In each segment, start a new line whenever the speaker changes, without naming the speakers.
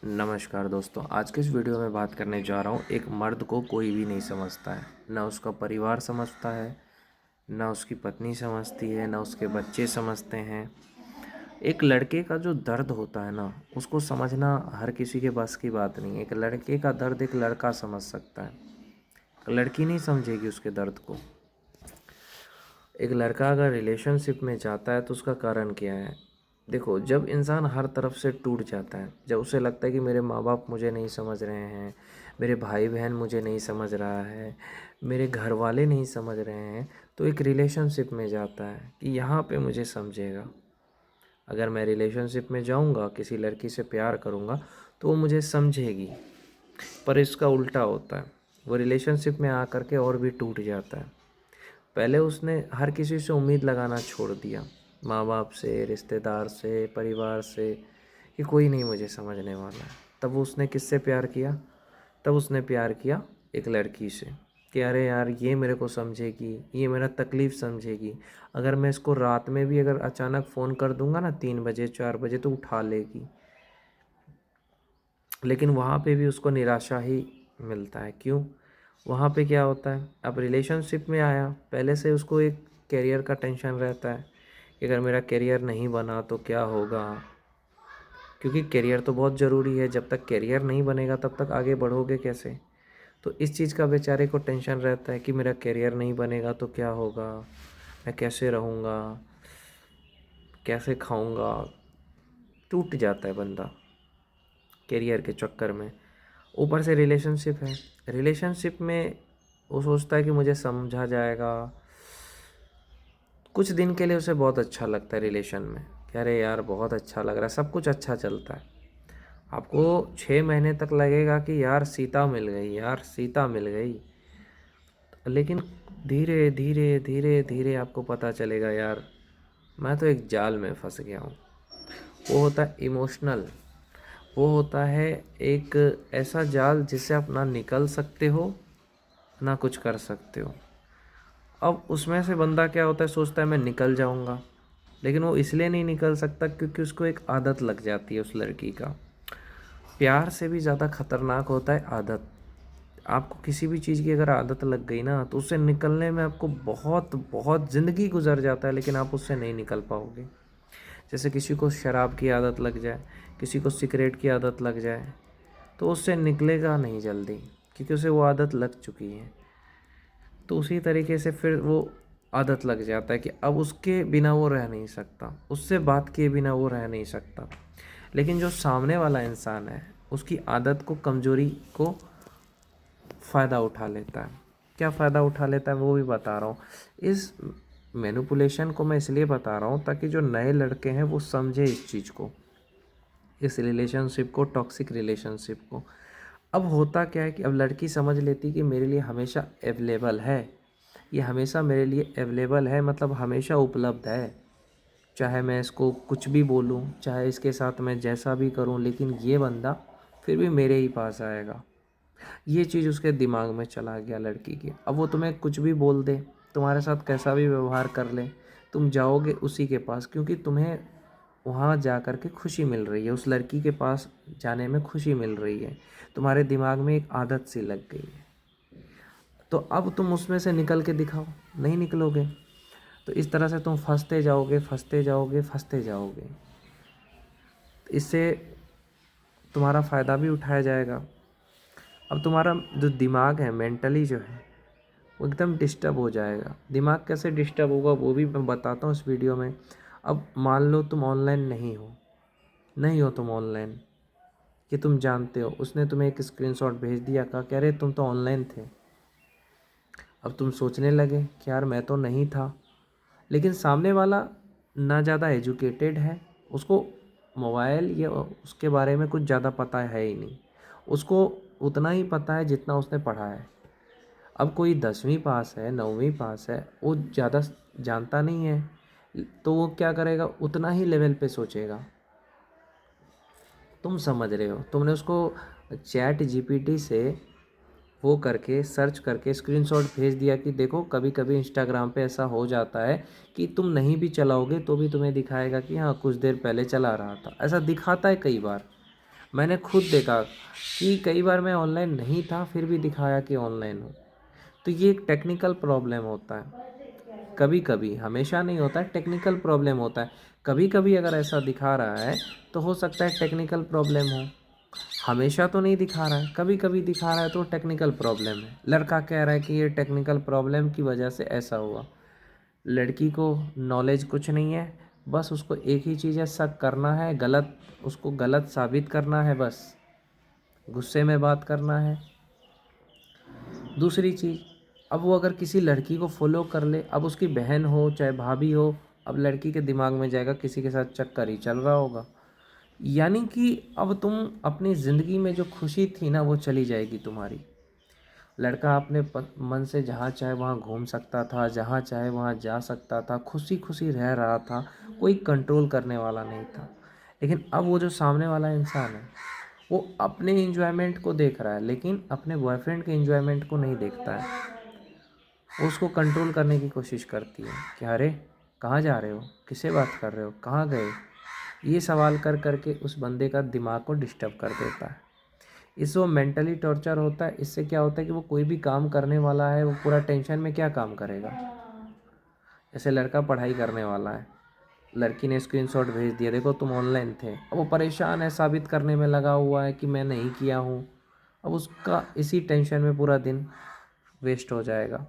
नमस्कार दोस्तों, आज के इस वीडियो में बात करने जा रहा हूँ। एक मर्द को कोई भी नहीं समझता है, ना उसका परिवार समझता है, ना उसकी पत्नी समझती है, ना उसके बच्चे समझते हैं। एक लड़के का जो दर्द होता है ना, उसको समझना हर किसी के बस की बात नहीं है। एक लड़के का दर्द एक लड़का समझ सकता है, लड़की नहीं समझेगी उसके दर्द को। एक लड़का अगर रिलेशनशिप में जाता है तो उसका कारण क्या है? देखो, जब इंसान हर तरफ से टूट जाता है, जब उसे लगता है कि मेरे माँ बाप मुझे नहीं समझ रहे हैं, मेरे भाई बहन मुझे नहीं समझ रहा है, मेरे घर वाले नहीं समझ रहे हैं, तो एक रिलेशनशिप में जाता है कि यहाँ पे मुझे समझेगा। अगर मैं रिलेशनशिप में जाऊँगा, किसी लड़की से प्यार करूँगा, तो वो मुझे समझेगी। पर इसका उल्टा होता है, वो रिलेशनशिप में आकर के और भी टूट जाता है। पहले उसने हर किसी से उम्मीद लगाना छोड़ दिया, माँ बाप से, रिश्तेदार से, परिवार से, कि कोई नहीं मुझे समझने वाला है। तब उसने किससे प्यार किया? तब उसने प्यार किया एक लड़की से, कि अरे यार, ये मेरे को समझेगी, ये मेरा तकलीफ़ समझेगी। अगर मैं इसको रात में भी अगर अचानक फ़ोन कर दूंगा ना, 3 बजे 4 बजे, तो उठा लेगी। लेकिन वहाँ पे भी उसको निराशा ही मिलता है। क्यों? वहाँ पे क्या होता है, अब रिलेशनशिप में आया, पहले से उसको एक करियर का टेंशन रहता है कि अगर मेरा करियर नहीं बना तो क्या होगा। क्योंकि करियर तो बहुत ज़रूरी है, जब तक करियर नहीं बनेगा तब तक आगे बढ़ोगे कैसे। तो इस चीज़ का बेचारे को टेंशन रहता है कि मेरा करियर नहीं बनेगा तो क्या होगा, मैं कैसे रहूँगा, कैसे खाऊँगा। टूट जाता है बंदा करियर के चक्कर में। ऊपर से रिलेशनशिप है, रिलेशनशिप में वो सोचता है कि मुझे समझा जाएगा। कुछ दिन के लिए उसे बहुत अच्छा लगता है रिलेशन में, कि अरे यार बहुत अच्छा लग रहा है, सब कुछ अच्छा चलता है। आपको 6 महीने तक लगेगा कि यार सीता मिल गई, यार सीता मिल गई। लेकिन धीरे धीरे धीरे धीरे आपको पता चलेगा, यार मैं तो एक जाल में फंस गया हूँ। वो होता है इमोशनल, वो होता है एक ऐसा जाल जिससे आप ना निकल सकते हो, ना कुछ कर सकते हो। अब उसमें से बंदा क्या होता है, सोचता है मैं निकल जाऊंगा, लेकिन वो इसलिए नहीं निकल सकता क्योंकि उसको एक आदत लग जाती है उस लड़की का। प्यार से भी ज़्यादा खतरनाक होता है आदत। आपको किसी भी चीज़ की अगर आदत लग गई ना, तो उससे निकलने में आपको बहुत बहुत ज़िंदगी गुजर जाता है, लेकिन आप उससे नहीं निकल पाओगे। जैसे किसी को शराब की आदत लग जाए, किसी को सिगरेट की आदत लग जाए, तो उससे निकलेगा नहीं जल्दी, क्योंकि उसे वो आदत लग चुकी है। तो उसी तरीके से फिर वो आदत लग जाता है कि अब उसके बिना वो रह नहीं सकता, उससे बात किए बिना वो रह नहीं सकता। लेकिन जो सामने वाला इंसान है, उसकी आदत को, कमज़ोरी को फ़ायदा उठा लेता है। क्या फ़ायदा उठा लेता है वो भी बता रहा हूँ। इस मैनिपुलेशन को मैं इसलिए बता रहा हूँ ताकि जो नए लड़के हैं वो समझे इस चीज़ को, इस रिलेशनशिप को, टॉक्सिक रिलेशनशिप को। अब होता क्या है कि अब लड़की समझ लेती कि मेरे लिए हमेशा अवेलेबल है, ये हमेशा मेरे लिए अवेलेबल है, मतलब हमेशा उपलब्ध है। चाहे मैं इसको कुछ भी बोलूं, चाहे इसके साथ मैं जैसा भी करूं, लेकिन ये बंदा फिर भी मेरे ही पास आएगा। ये चीज़ उसके दिमाग में चला गया लड़की के। अब वो तुम्हें कुछ भी बोल दे, तुम्हारे साथ कैसा भी व्यवहार कर ले, तुम जाओगे उसी के पास, क्योंकि तुम्हें वहाँ जा कर के खुशी मिल रही है, उस लड़की के पास जाने में खुशी मिल रही है। तुम्हारे दिमाग में एक आदत सी लग गई है। तो अब तुम उसमें से निकल के दिखाओ, नहीं निकलोगे। तो इस तरह से तुम फंसते जाओगे, फंसते जाओगे, फंसते जाओगे। इससे तुम्हारा फ़ायदा भी उठाया जाएगा। अब तुम्हारा जो दिमाग है, मेंटली जो है, वो एकदम डिस्टर्ब हो जाएगा। दिमाग कैसे डिस्टर्ब होगा वो भी मैं बताता हूँ इस वीडियो में। अब मान लो तुम ऑनलाइन नहीं हो, नहीं हो तुम ऑनलाइन, कि तुम जानते हो, उसने तुम्हें एक स्क्रीनशॉट भेज दिया, कहा कह रहे तुम तो ऑनलाइन थे। अब तुम सोचने लगे कि यार मैं तो नहीं था। लेकिन सामने वाला ना ज़्यादा एजुकेटेड है, उसको मोबाइल या उसके बारे में कुछ ज़्यादा पता है ही नहीं। उसको उतना ही पता है जितना उसने पढ़ा है। अब कोई 10वीं पास है, 9वीं पास है, वो ज़्यादा जानता नहीं है, तो वो क्या करेगा, उतना ही लेवल पे सोचेगा। तुम समझ रहे हो, तुमने उसको चैट जीपीटी से वो करके, सर्च करके स्क्रीनशॉट भेज दिया कि देखो, कभी कभी इंस्टाग्राम पे ऐसा हो जाता है कि तुम नहीं भी चलाओगे तो भी तुम्हें दिखाएगा कि हाँ कुछ देर पहले चला रहा था। ऐसा दिखाता है कई बार। मैंने खुद देखा कि कई बार मैं ऑनलाइन नहीं था फिर भी दिखाया कि ऑनलाइन हूँ। तो ये एक टेक्निकल प्रॉब्लम होता है, कभी कभी, हमेशा नहीं होता है, टेक्निकल प्रॉब्लम होता है। कभी कभी अगर ऐसा दिखा रहा है तो हो सकता है टेक्निकल प्रॉब्लम हो, हमेशा तो नहीं दिखा रहा है, कभी कभी दिखा रहा है तो टेक्निकल प्रॉब्लम है। लड़का कह रहा है कि ये टेक्निकल प्रॉब्लम की वजह से ऐसा हुआ। लड़की को नॉलेज कुछ नहीं है, बस उसको एक ही चीज़ है, शक करना है, गलत, उसको गलत साबित करना है, बस गुस्से में बात करना है। दूसरी चीज़, अब वो अगर किसी लड़की को फॉलो कर ले, अब उसकी बहन हो चाहे भाभी हो, अब लड़की के दिमाग में जाएगा किसी के साथ चक्कर ही चल रहा होगा। यानी कि अब तुम अपनी ज़िंदगी में जो खुशी थी ना वो चली जाएगी तुम्हारी। लड़का अपने मन से जहाँ चाहे वहाँ घूम सकता था, जहाँ चाहे वहाँ जा सकता था, खुशी खुशी रह रहा था, कोई कंट्रोल करने वाला नहीं था। लेकिन अब वो जो सामने वाला इंसान है वो अपने इंजॉयमेंट को देख रहा है लेकिन अपने बॉयफ्रेंड के इंजॉयमेंट को नहीं देखता है। वो उसको कंट्रोल करने की कोशिश करती है कि अरे कहाँ जा रहे हो, किससे बात कर रहे हो, कहाँ गए, ये सवाल कर करके उस बंदे का दिमाग को डिस्टर्ब कर देता है। इससे वो मेंटली टॉर्चर होता है। इससे क्या होता है कि वो कोई भी काम करने वाला है वो पूरा टेंशन में क्या काम करेगा। जैसे लड़का पढ़ाई करने वाला है, लड़की ने स्क्रीनशॉट भेज दिया, देखो तुम ऑनलाइन थे, अब वो परेशान है, साबित करने में लगा हुआ है कि मैं नहीं किया हूँ। अब उसका इसी टेंशन में पूरा दिन वेस्ट हो जाएगा।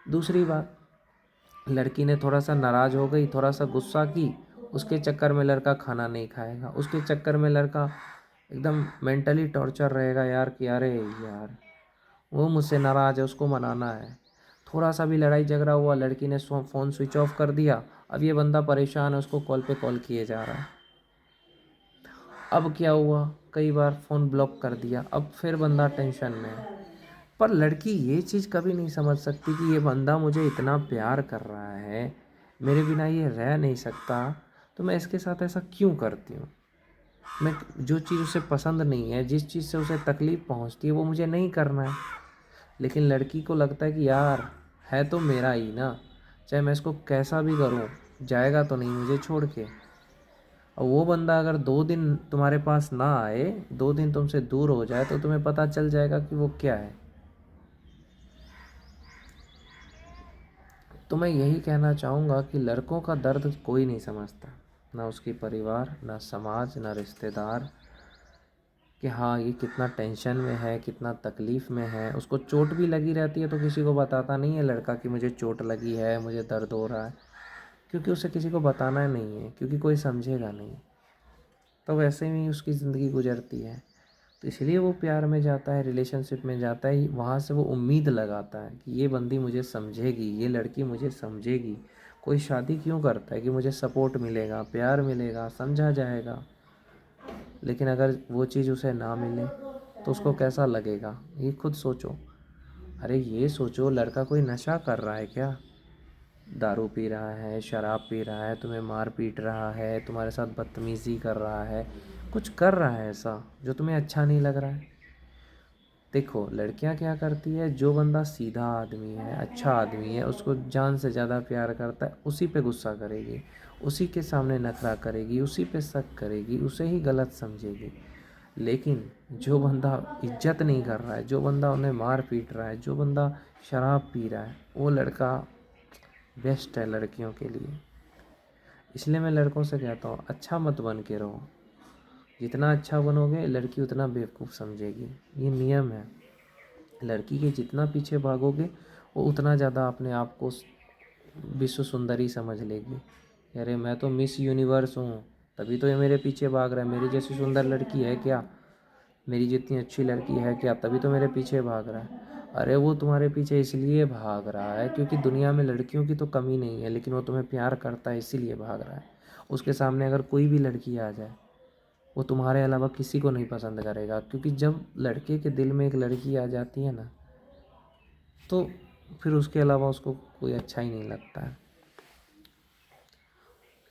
दूसरी बात, लड़की ने थोड़ा सा नाराज़ हो गई, थोड़ा सा गुस्सा की, उसके चक्कर में लड़का खाना नहीं खाएगा, उसके चक्कर में लड़का एकदम मेंटली टॉर्चर रहेगा यार कि अरे यार वो मुझसे नाराज़ है, उसको मनाना है। थोड़ा सा भी लड़ाई झगड़ा हुआ, लड़की ने फ़ोन स्विच ऑफ कर दिया, अब ये बंदा परेशान है, उसको कॉल पे कॉल किए जा रहा है। अब क्या हुआ, कई बार फ़ोन ब्लॉक कर दिया, अब फिर बंदा टेंशन में है। पर लड़की ये चीज़ कभी नहीं समझ सकती कि ये बंदा मुझे इतना प्यार कर रहा है, मेरे बिना ये रह नहीं सकता, तो मैं इसके साथ ऐसा क्यों करती हूँ। मैं जो चीज़ उसे पसंद नहीं है, जिस चीज़ से उसे तकलीफ़ पहुँचती है वो मुझे नहीं करना है। लेकिन लड़की को लगता है कि यार है तो मेरा ही ना, चाहे मैं इसको कैसा भी करूँ जाएगा तो नहीं मुझे छोड़ के। और वो बंदा अगर 2 दिन तुम्हारे पास ना आए, 2 दिन तुमसे दूर हो जाए तो तुम्हें पता चल जाएगा कि वो क्या है। तो मैं यही कहना चाहूँगा कि लड़कों का दर्द कोई नहीं समझता, ना उसकी परिवार, ना समाज, ना रिश्तेदार, कि हाँ ये कितना टेंशन में है, कितना तकलीफ़ में है। उसको चोट भी लगी रहती है तो किसी को बताता नहीं है लड़का कि मुझे चोट लगी है, मुझे दर्द हो रहा है, क्योंकि उसे किसी को बताना नहीं है, क्योंकि कोई समझेगा नहीं। तो वैसे ही उसकी ज़िंदगी गुजरती है। तो इसलिए वो प्यार में जाता है, रिलेशनशिप में जाता है, वहाँ से वो उम्मीद लगाता है कि ये बंदी मुझे समझेगी, ये लड़की मुझे समझेगी। कोई शादी क्यों करता है कि मुझे सपोर्ट मिलेगा, प्यार मिलेगा, समझा जाएगा। लेकिन अगर वो चीज़ उसे ना मिले तो उसको कैसा लगेगा, ये खुद सोचो। अरे ये सोचो, लड़का कोई नशा कर रहा है क्या, दारू पी रहा है, शराब पी रहा है, तुम्हें मार पीट रहा है, तुम्हारे साथ बदतमीज़ी कर रहा है, कुछ कर रहा है ऐसा जो तुम्हें अच्छा नहीं लग रहा है। देखो लड़कियां क्या करती है, जो बंदा सीधा आदमी है, अच्छा आदमी है, उसको जान से ज़्यादा प्यार करता है, उसी पे गुस्सा करेगी, उसी के सामने नखरा करेगी, उसी पे शक करेगी, उसे ही गलत समझेगी। लेकिन जो बंदा इज्जत नहीं कर रहा है, जो बंदा उन्हें मार पीट रहा है, जो बंदा शराब पी रहा है, वो लड़का बेस्ट है लड़कियों के लिए। इसलिए मैं लड़कों से कहता हूँ अच्छा मत बन के रहो, जितना अच्छा बनोगे लड़की उतना बेवकूफ़ समझेगी, ये नियम है। लड़की के जितना पीछे भागोगे वो उतना ज़्यादा अपने आप को विश्व सुंदरी समझ लेगी। अरे मैं तो मिस यूनिवर्स हूँ, तभी तो ये मेरे पीछे भाग रहा है, मेरी जैसी सुंदर लड़की है क्या, मेरी जितनी अच्छी लड़की है क्या, तभी तो मेरे पीछे भाग रहा है। अरे वो तुम्हारे पीछे इसलिए भाग रहा है क्योंकि दुनिया में लड़कियों की तो कमी नहीं है, लेकिन वो तुम्हें प्यार करता है इसीलिए भाग रहा है। उसके सामने अगर कोई भी लड़की आ जाए वो तुम्हारे अलावा किसी को नहीं पसंद करेगा, क्योंकि जब लड़के के दिल में एक लड़की आ जाती है ना तो फिर उसके अलावा उसको कोई अच्छा ही नहीं लगता है।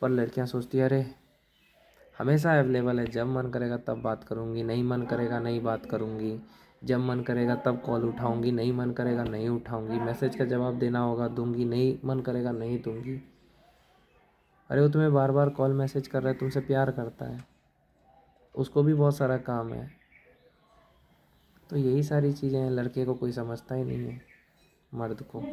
पर लड़कियां सोचती है अरे हमेशा अवेलेबल है, जब मन करेगा तब बात करूँगी, नहीं मन करेगा नहीं बात करूँगी, जब मन करेगा तब कॉल उठाऊँगी, नहीं मन करेगा नहीं उठाऊँगी, मैसेज का जवाब देना होगा दूँगी, नहीं मन करेगा नहीं दूँगी। अरे वो तुम्हें बार बार कॉल मैसेज कर रहा है, तुमसे प्यार करता है, उसको भी बहुत सारा काम है। तो यही सारी चीज़ें हैं, लड़के को कोई समझता ही नहीं है, मर्द को।